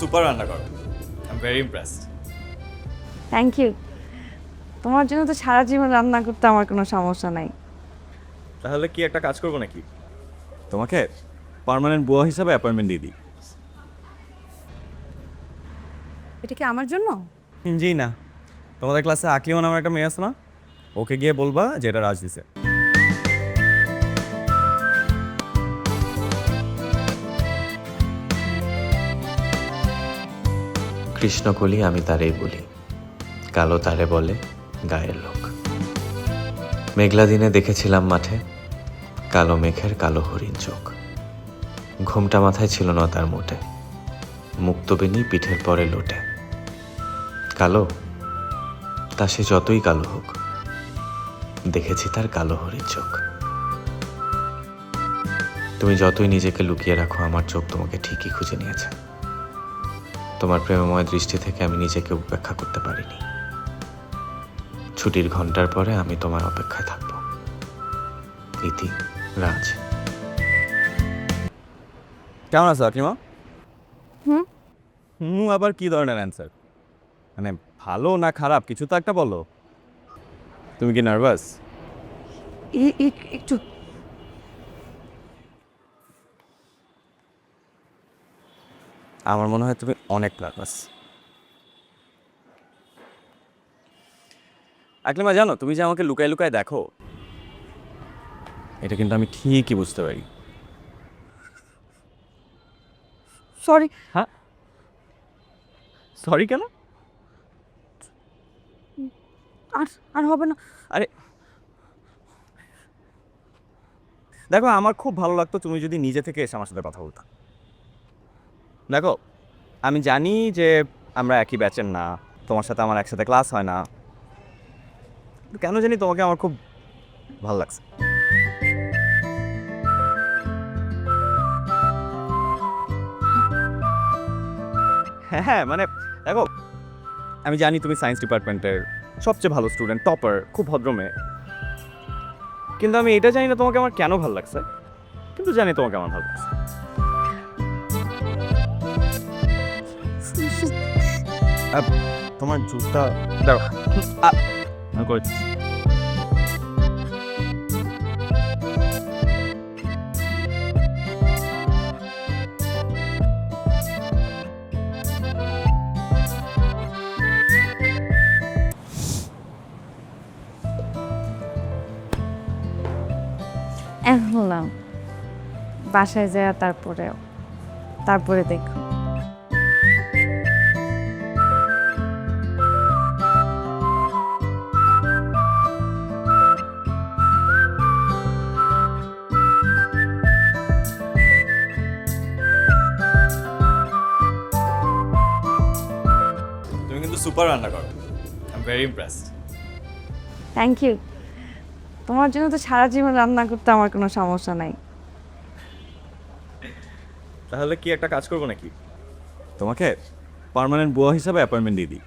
Super রান্না করো। I am very impressed. Thank you. তোমার জন্য তো সারা জীবন রান্না করতে আমার কোনো সমস্যা নাই। তাহলে কি একটা কাজ করবো নাকি, তোমাকে পার্মানেন্ট বুয়া হিসাবে অ্যাপয়েন্টমেন্ট দিয়ে দিই? এটা কি আমার জন্য? জি না, তোমাদের ক্লাসে আকলিমা নামের একটা মেয়ে আছে না, ওকে গিয়ে বলবা যে এটা রাজ দিছে। কৃষ্ণকলি আমি তারেই বলি, কালো তারে বলে গায়ের লোক। মেঘলা দিনে দেখেছিলাম মাঠে কালো মেঘের কালো হরিণ চোখ। ঘোমটা মাথায় ছিল না তার মোটে, মুক্তবেণী পিঠের পরে লোটে। কালো তা সে যতই কালো হোক, দেখেছি তার কালো হরিণ চোখ। তুমি যতই নিজেকে লুকিয়ে রাখো, আমার চোখ তোমাকে ঠিকই খুঁজে নিয়েছে। তোমার প্রেমময় দৃষ্টি থেকে আমি নিজেকে উপেক্ষা করতে পারিনি। ছুটির ঘন্টার পরে আমি তোমার অপেক্ষায় থাকব। ইতি, রাজ। কেমন আছো আকলিমা? হুম। আবার কি ধরনের অ্যান্সার? মানে ভালো না খারাপ কিছু তো একটা বলো। তুমি কি নার্ভাস? একটু। আমার মনে হয় তুমি অনেক নার্ভাস। আকলিমা জানো, তুমি যে আমাকে লুকায় লুকায় দেখো, এটা কিন্তু আমি ঠিকই বুঝতে পারি। সরি। হ্যাঁ, সরি কেন? আর আর হবে না। আরে দেখো, আমার খুব ভালো লাগতো তুমি যদি নিজে থেকে এসে আমার সাথে কথা বলতা। দেখো, আমি জানি যে আমরা একই ব্যাচের না, তোমার সাথে আমার একসাথে ক্লাস হয় না, কেন জানি তোমাকে আমার খুব ভালো লাগছে। হ্যাঁ হ্যাঁ, মানে দেখো, আমি জানি তুমি সায়েন্স ডিপার্টমেন্টের সবচেয়ে ভালো স্টুডেন্ট, টপার, খুব ভদ্র মেয়ে, কিন্তু আমি এটা জানি না তোমাকে আমার কেন ভালো লাগছে, কিন্তু জানি তোমাকে আমার ভালো লাগছে। তোমার জুতা দাও, আমি করে দিচ্ছি। এখন না, বাসায় যায় তারপরে দেখো। তুমি কিন্তু সুপার রান্না করো। I am very impressed. Thank you. তোমার জন্য তো সারা জীবন রান্না করতে আমার কোনো সমস্যা নাই। তাহলে কি একটা কাজ করবো নাকি, তোমাকে পার্মানেন্ট বুয়া হিসাবে অ্যাপয়েন্টমেন্ট দিয়ে দিই?